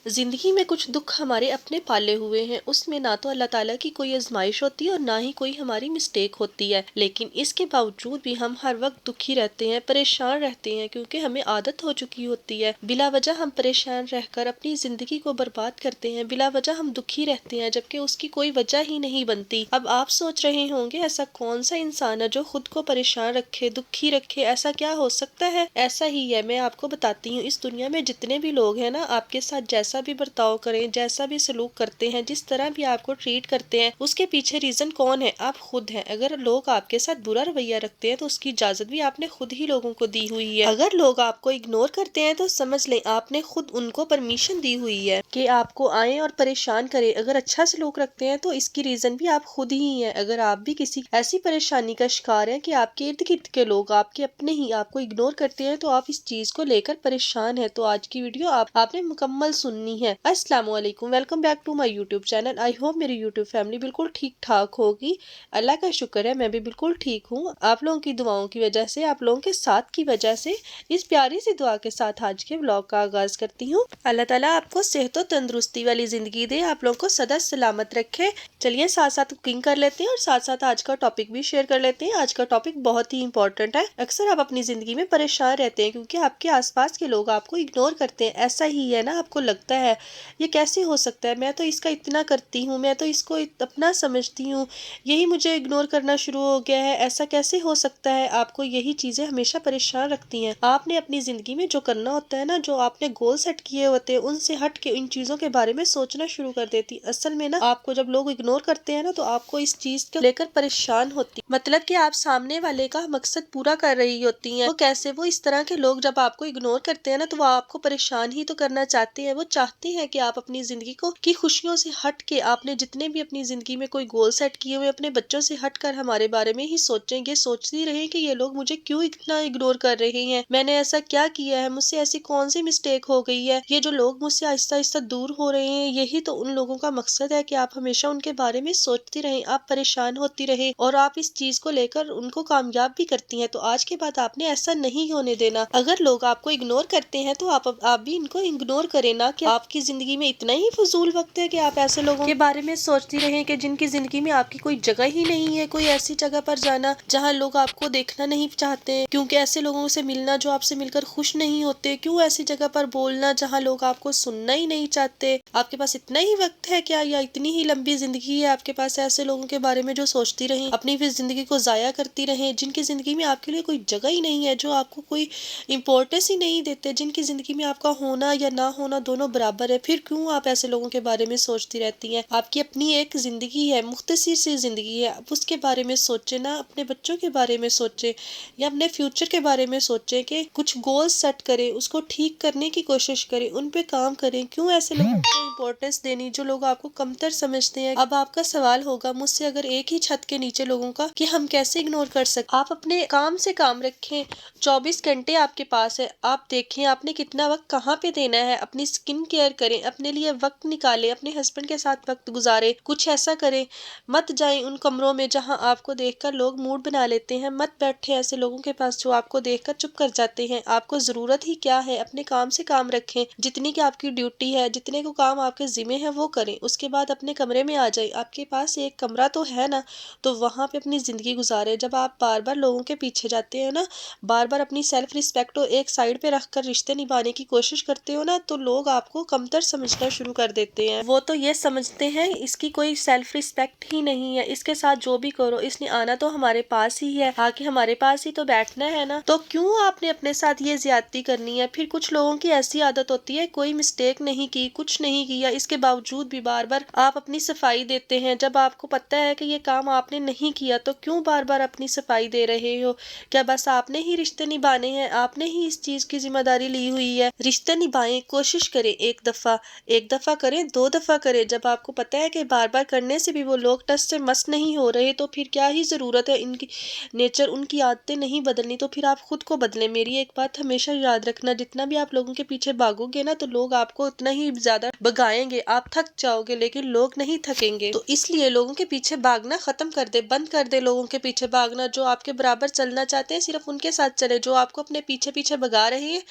जिंदगी में कुछ दुख हमारे अपने पाले हुए हैं, उसमें ना तो अल्लाह ताला की कोई आजमाइश होती है और ना ही कोई हमारी मिस्टेक होती है। लेकिन इसके बावजूद भी हम हर वक्त दुखी रहते हैं, परेशान रहते हैं, क्योंकि हमें आदत हो चुकी होती है। बिला वजह हम परेशान रहकर अपनी जिंदगी को बर्बाद करते हैं, बिला वजह हम दुखी रहते हैं, जबकि उसकी कोई वजह ही नहीं बनती। अब आप सोच रहे होंगे, ऐसा कौन सा इंसान है जो खुद को परेशान रखे, दुखी रखे? ऐसा क्या हो सकता है? ऐसा ही है, मैं आपको बताती हूँ। इस दुनिया में जितने भी लोग हैं ना, आपके साथ जैसा भी बर्ताव करें, जैसा भी सलूक करते हैं, जिस तरह भी आपको ट्रीट करते हैं, उसके पीछे रीजन कौन है? आप खुद हैं। अगर लोग आपके साथ बुरा रवैया रखते हैं तो उसकी इजाजत भी आपने खुद ही लोगों को दी हुई है। अगर लोग आपको इग्नोर करते हैं तो समझ लें आपने खुद उनको परमिशन दी हुई है कि आपको आए और परेशान करें। अगर अच्छा सलूक रखते हैं तो इसकी रीजन भी आप खुद ही हैं। अगर आप भी किसी ऐसी परेशानी का शिकार हैं कि आपके इर्द गिर्द के लोग, आपके अपने ही, आपको इग्नोर करते हैं, तो आप इस चीज को लेकर परेशान है, तो आज की वीडियो आपने मुकम्मल सुननी है। अस्सलाम वालेकुम, welcome back to my YouTube channel. I hope मेरी यूट्यूब फैमिली बिल्कुल ठीक ठाक होगी। अल्लाह का शुक्र है, मैं भी बिल्कुल ठीक हूँ। आप लोगों की दुआओं की वजह से, आप लोगों के साथ की वजह से, इस प्यारी सी दुआ के साथ आज के व्लॉग का आगाज करती हूँ। अल्लाह ताला आपको सेहत और तंदुरुस्ती वाली जिंदगी दे, आप लोगों को सदा सलामत रखे। चलिए साथ साथ कुकिंग कर लेते हैं और साथ साथ आज का टॉपिक भी शेयर कर लेते हैं। आज का टॉपिक बहुत ही इंपॉर्टेंट है। अक्सर आप अपनी जिंदगी में परेशान रहते हैं क्योंकि आपके आसपास के लोग आपको इग्नोर करते हैं। ऐसा ही है ना? आपको लगता है ये कैसे हो सकता है, मैं तो इसका इतना करती हूँ, मैं तो इसको अपना समझती हूँ, यही मुझे इग्नोर करना शुरू हो गया है, ऐसा कैसे हो सकता है? आपको यही चीजें हमेशा परेशान रखती हैं। आपने अपनी जिंदगी में जो करना होता है ना, जो आपने गोल सेट किए होते हैं, उनसे हट के इन चीजों के बारे में सोचना शुरू कर देती। असल में ना, आपको जब लोग इग्नोर करते हैं ना, तो आपको इस चीज को लेकर परेशान होती, मतलब कि आप सामने वाले का मकसद पूरा कर रही होती हैं। तो कैसे? वो इस तरह के लोग जब आपको इग्नोर करते हैं ना, तो वो आपको परेशान ही तो करना चाहते हैं। वो चाहते हैं कि आप अपनी जिंदगी को की खुशियों से हट के, आपने जितने भी अपनी जिंदगी में कोई गोल सेट किए हुए, अपने बच्चों से हटकर हमारे बारे में ही सोचें। ये सोचती रहे कि ये लोग मुझे क्यों इतना इग्नोर कर रहे हैं, मैंने ऐसा क्या किया है, मुझसे ऐसी कौन सी मिस्टेक हो गई है, ये जो लोग मुझसे आहिस्ता आहिस्ता दूर हो रहे हैं। यही तो उन लोगों का मकसद है कि आप हमेशा उनके बारे में सोचती रहें, आप परेशान होती रहे और आप इस चीज को लेकर उनको कामयाब भी करती हैं। तो आज के बाद आपने ऐसा नहीं होने देना। अगर लोग आपको इग्नोर करते हैं तो आप भी इनको इग्नोर करें ना। कि आपकी जिंदगी में इतना ही फजूल वक्त है कि आप ऐसे लोगों के बारे में सोचती रहें कि जिनकी जिंदगी में आपकी कोई जगह ही नहीं है। कोई ऐसी जगह पर जाना जहां लोग आपको देखना नहीं चाहते, क्योंकि ऐसे लोगों से मिलना जो आपसे मिलकर खुश नहीं होते। क्यों ऐसी जगह पर बोलना जहां लोग आपको सुनना ही नहीं चाहते? आपके पास इतना ही वक्त है क्या, या इतनी ही लंबी जिंदगी है आपके पास ऐसे लोगों के बारे में जो सोचती रहें, अपनी फिर जिंदगी को जाया करती रहें, जिनकी जिंदगी में आपके लिए कोई जगह ही नहीं है, जो आपको कोई इंपॉर्टेंस ही नहीं देते, जिनकी जिंदगी में आपका होना या ना होना दोनों बराबर है? फिर क्यों आप ऐसे लोगों के बारे में सोचती रहती हैं? आपकी अपनी एक जिंदगी है, मुख्तसर सी जिंदगी है, आप उसके बारे में सोचें ना। अपने बच्चों के बारे में सोचें या अपने फ्यूचर के बारे में सोचें कि कुछ गोल सेट करें, उसको ठीक करने की कोशिश करें, उन पे काम करें। क्यों ऐसे लोगों को इम्पोर्टेंस देनी जो लोग आपको कमतर समझते हैं? अब आपका सवाल होगा मुझसे, अगर एक ही छत के नीचे लोगों का, कि हम कैसे इग्नोर कर सकते? आप अपने काम से काम रखें, 24 घंटे आपके पास है, आप देखें आपने कितना वक्त कहाँ पे देना है। अपनी स्किन केयर करें, अपने लिए वक्त निकालें, अपने हस्बैंड के साथ वक्त गुजारें। कुछ ऐसा करें, मत जाएं उन कमरों में जहां आपको देखकर लोग मूड बना लेते हैं। मत बैठे ऐसे लोगों के पास जो आपको देखकर चुप कर जाते हैं। आपको जरूरत ही क्या है? अपने काम से काम रखें, जितनी की आपकी ड्यूटी है, जितने को काम आपके जिम्मे है वो करें। उसके बाद अपने कमरे में आ जाए। आपके पास एक कमरा तो है ना, तो वहां पे अपनी जिंदगी गुजारे। जब आप बार बार लोगों के पीछे जाते हैं ना, बार बार अपनी सेल्फ रिस्पेक्ट को एक साइड पे रखकर रिश्ते निभाने की कोशिश करते हो ना, तो लोग आपको कमतर समझना शुरू कर देते हैं। वो तो ये समझते हैं इसकी कोई सेल्फ रिस्पेक्ट ही नहीं है, इसके साथ जो भी करो, इसने आना तो हमारे पास ही है, आके हमारे पास ही तो बैठना है ना, तो क्यों आपने अपने साथ ये ज्यादती करनी है? फिर कुछ लोगों की ऐसी आदत होती है, कोई मिस्टेक नहीं की, कुछ नहीं किया, इसके बावजूद भी बार बार आप अपनी सफाई देते हैं। जब आपको पता है कि ये काम आपने नहीं किया, तो क्यों बार बार अपनी सफाई दे रहे हो? क्या बस आपने ही रिश्ते निभाने हैं? आपने ही इस चीज की जिम्मेदारी ली हुई है? रिश्ते निभाएं, कोशिश करें, एक दफा करें, 2 दफा करें। जब आपको पता है कि बार बार करने से भी वो लोग टस से मस नहीं हो रहे, तो फिर क्या ही जरूरत है इनकी नेचर, उनकी आदतें नहीं बदलनी, तो फिर आप खुद को बदलें। मेरी एक बात हमेशा याद रखना, जितना भी आप लोगों के पीछे भागोगे ना, तो लोग आपको उतना ही ज्यादा भगाएंगे। आप थक जाओगे लेकिन लोग नहीं थकेंगे। तो इसलिए लोगों के पीछे भागना खत्म कर दे, बंद कर दे लोगों के पीछे भागना। जो आपके बराबर चलना चाहते हैं सिर्फ उनके साथ चले, जो आपको अपने पीछे पीछे भगा रहे हैं,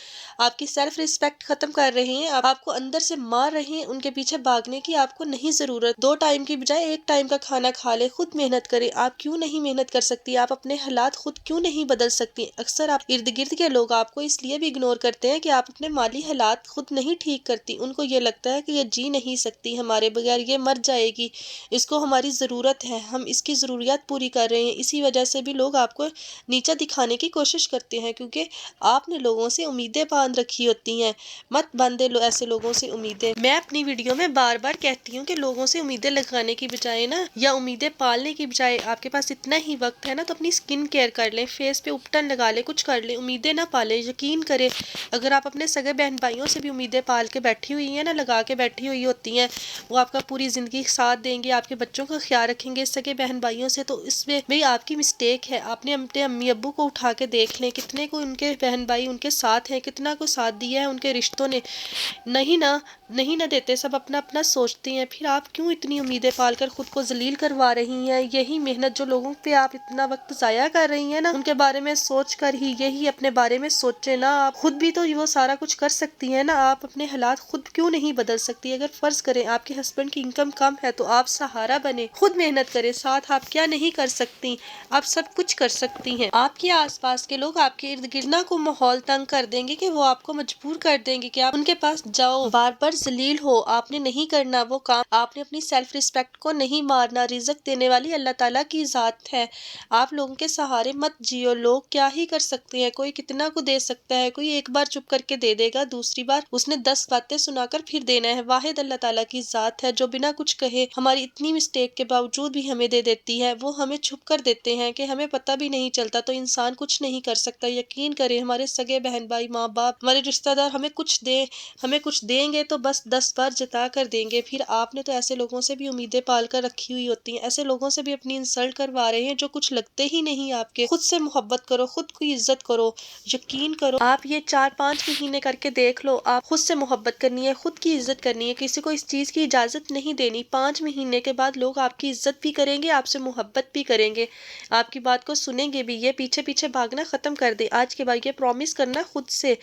आपकी सेल्फ रिस्पेक्ट खत्म कर रहे हैं, आप آپ کو اندر سے مار رہے ہیں، ان کے پیچھے بھاگنے کی آپ کو نہیں ضرورت۔ 2 ٹائم کی بجائے 1 ٹائم کا کھانا کھا لے، خود محنت کرے۔ آپ کیوں نہیں محنت کر سکتی؟ آپ اپنے حالات خود کیوں نہیں بدل سکتی؟ اکثر آپ ارد گرد کے لوگ آپ کو اس لیے بھی اگنور کرتے ہیں کہ آپ اپنے مالی حالات خود نہیں ٹھیک کرتی۔ ان کو یہ لگتا ہے کہ یہ جی نہیں سکتی ہمارے بغیر، یہ مر جائے گی، اس کو ہماری ضرورت ہے، ہم اس کی ضروریات پوری کر رہے ہیں۔ اسی وجہ سے بھی لوگ آپ کو نیچا دکھانے کی کوشش کرتے ہیں، کیونکہ آپ نے لوگوں سے امیدیں باندھ رکھی ہوتی ہیں۔ مت باندھے ایسے لوگوں سے امیدیں۔ میں اپنی ویڈیو میں بار بار کہتی ہوں کہ لوگوں سے امیدیں لگانے کی بجائے نا، یا امیدیں پالنے کی بجائے، آپ کے پاس اتنا ہی وقت ہے نا تو اپنی سکن کیئر کر لیں، فیس پہ اپٹن لگا لیں، کچھ کر لیں، امیدیں نہ پالیں۔ یقین کریں، اگر آپ اپنے سگے بہن بھائیوں سے بھی امیدیں پال کے بیٹھی ہوئی ہیں نا، لگا کے بیٹھی ہوئی ہوتی ہیں، وہ آپ کا پوری زندگی ساتھ دیں گے، آپ کے بچوں کا خیال رکھیں گے سگے بہن بھائیوں سے، تو اس میں بھی آپ کی مسٹیک ہے۔ آپ نے اپنے امی ابو کو اٹھا کے دیکھ لیں، کتنے کو ان کے بہن بھائی ان کے ساتھ ہیں، کتنا کو ساتھ دیا ہے ان کے رشتوں نے۔ نہیں نہ دیتے، سب اپنا اپنا سوچتے ہیں۔ پھر آپ کیوں اتنی امیدیں پال کر خود کو ذلیل کروا رہی ہیں؟ یہی محنت جو لوگوں پہ آپ اتنا وقت ضائع کر رہی ہیں نا، ان کے بارے میں سوچ کر ہی یہی اپنے بارے میں سوچے نا۔ آپ خود بھی تو وہ سارا کچھ کر سکتی ہیں نا، آپ اپنے حالات خود کیوں نہیں بدل سکتی؟ اگر فرض کریں آپ کے ہسبینڈ کی انکم کم ہے تو آپ سہارا بنے، خود محنت کریں، ساتھ آپ کیا نہیں کر سکتی؟ آپ سب کچھ کر سکتی ہیں۔ آپ کے آس پاس کے لوگ آپ کے ارد گرد کو ماحول تنگ کر دیں گے کہ وہ آپ کو مجبور کر دیں گے کہ آپ ان کے پاس جاؤ، بار بار ذلیل ہو، آپ نے نہیں کرنا وہ کام، آپ نے اپنی سیلف ریسپیکٹ کو نہیں مارنا۔ رزق دینے والی اللہ تعالیٰ کی ذات ہے، آپ لوگوں کے سہارے مت جیو۔ لوگ کیا ہی کر سکتے ہیں، کوئی کتنا کو دے سکتا ہے، کوئی ایک بار چپ کر کے دے دے گا، دوسری بار اس نے 10 باتیں سنا کر پھر دینا ہے۔ واحد اللہ تعالیٰ کی ذات ہے جو بنا کچھ کہے ہماری اتنی مسٹیک کے باوجود بھی ہمیں دے دیتی ہے۔ وہ ہمیں چھپ کر دیتے ہیں کہ ہمیں پتہ بھی نہیں چلتا، تو انسان کچھ نہیں کر سکتا۔ یقین کریں، ہمارے سگے بہن بھائی، ماں باپ، ہمارے رشتہ دار ہمیں کچھ دیں گے تو بس 10 بار جتا کر دیں گے۔ پھر آپ نے تو ایسے لوگوں سے بھی امیدیں پال کر رکھی ہوئی ہوتی ہیں، ایسے لوگوں سے بھی اپنی انسلٹ کروا رہے ہیں جو کچھ لگتے ہی نہیں آپ کے۔ خود سے محبت کرو، خود کی عزت کرو۔ یقین کرو، آپ یہ 4-5 مہینے کر کے دیکھ لو، آپ خود سے محبت کرنی ہے، خود کی عزت کرنی ہے، کسی کو اس چیز کی اجازت نہیں دینی۔ 5 مہینے کے بعد لوگ آپ کی عزت بھی کریں گے، آپ سے محبت بھی کریں گے، آپ کی بات کو سنیں گے بھی۔ یہ پیچھے پیچھے بھاگنا ختم کر دیں آج کے بعد۔ یہ پرومس کرنا خود سے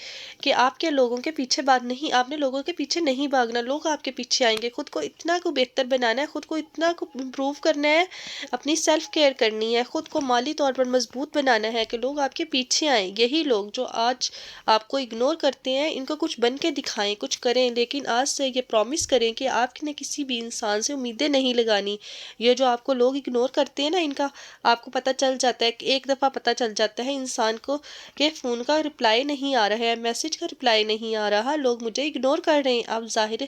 کہ آپ کے لوگوں کے پیچھے نہیں، آپ نے لوگوں کے پیچھے نہیں بھاگنا، لوگ آپ کے پیچھے آئیں گے۔ خود کو اتنا کو بہتر بنانا ہے، خود کو اتنا کو امپروو کرنا ہے، اپنی سیلف کیئر کرنی ہے، خود کو مالی طور پر مضبوط بنانا ہے کہ لوگ آپ کے پیچھے آئیں۔ یہی لوگ جو آج آپ کو اگنور کرتے ہیں، ان کو کچھ بن کے دکھائیں، کچھ کریں، لیکن آج سے یہ پرومس کریں کہ آپ نے کسی بھی انسان سے امیدیں نہیں لگانی۔ یہ جو آپ کو لوگ اگنور کرتے ہیں نا، ان کا آپ کو پتہ چل جاتا ہے کہ ایک دفعہ پتہ چل جاتا ہے انسان کو کہ فون کا رپلائی نہیں آ رہا ہے، میسج کا رپلائی نہیں آ رہا، لوگ مجھے اگنور کر رہے ہیں۔ آپ ظاہر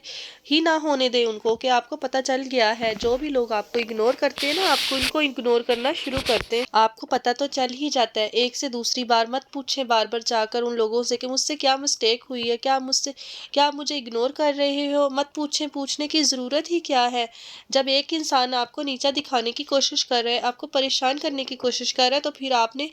ہی نہ ہونے دیں ان کو کہ آپ کو پتہ چل گیا ہے۔ جو بھی لوگ آپ کو اگنور کرتے ہیں نا، آپ کو ان کو اگنور کرنا شروع کرتے ہیں، آپ کو پتہ تو چل ہی جاتا ہے۔ ایک سے دوسری بار مت پوچھیں بار بار جا کر ان لوگوں سے کہ مجھ سے کیا مسٹیک ہوئی ہے، کیا مجھے اگنور کر رہے ہو؟ مت پوچھیں، پوچھنے کی ضرورت ہی کیا ہے؟ جب ایک انسان آپ کو نیچا دکھانے کی کوشش کر رہا ہے، آپ کو پریشان کرنے کی کوشش کر رہا ہے، تو پھر آپ نے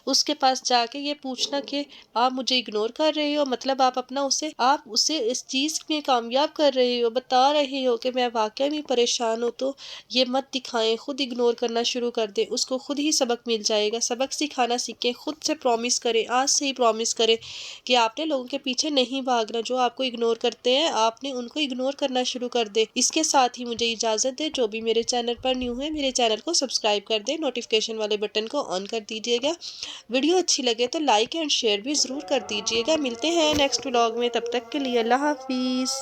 اس کے پاس جا کے یہ پوچھنا کہ آپ مجھے اگنور کر رہے ہو، مطلب آپ اسے اس چیز میں کامیاب کر رہے ہو، بتا رہے ہو کہ میں واقعی میں پریشان ہوں۔ تو یہ مت دکھائیں، خود اگنور کرنا شروع کر دیں، اس کو خود ہی سبق مل جائے گا۔ سبق سکھانا سیکھیں، خود سے پرومس کریں، آج سے ہی پرومس کریں کہ آپ نے لوگوں کے پیچھے نہیں بھاگنا۔ جو آپ کو اگنور کرتے ہیں، آپ نے ان کو اگنور کرنا شروع کر دیں۔ اس کے ساتھ ہی مجھے اجازت دے، جو بھی میرے چینل پر نیو ہے میرے چینل کو سبسکرائب کر دیں، نوٹیفیکیشن والے بٹن کو آن کر دیجیے گا۔ ویڈیو اچھی لگے تو لائک اینڈ شیئر بھی ضرور کر دیجیے گا۔ ملتے ہیں نیکسٹ ولاگ میں، تب تک کے لیے اللہ حافظ۔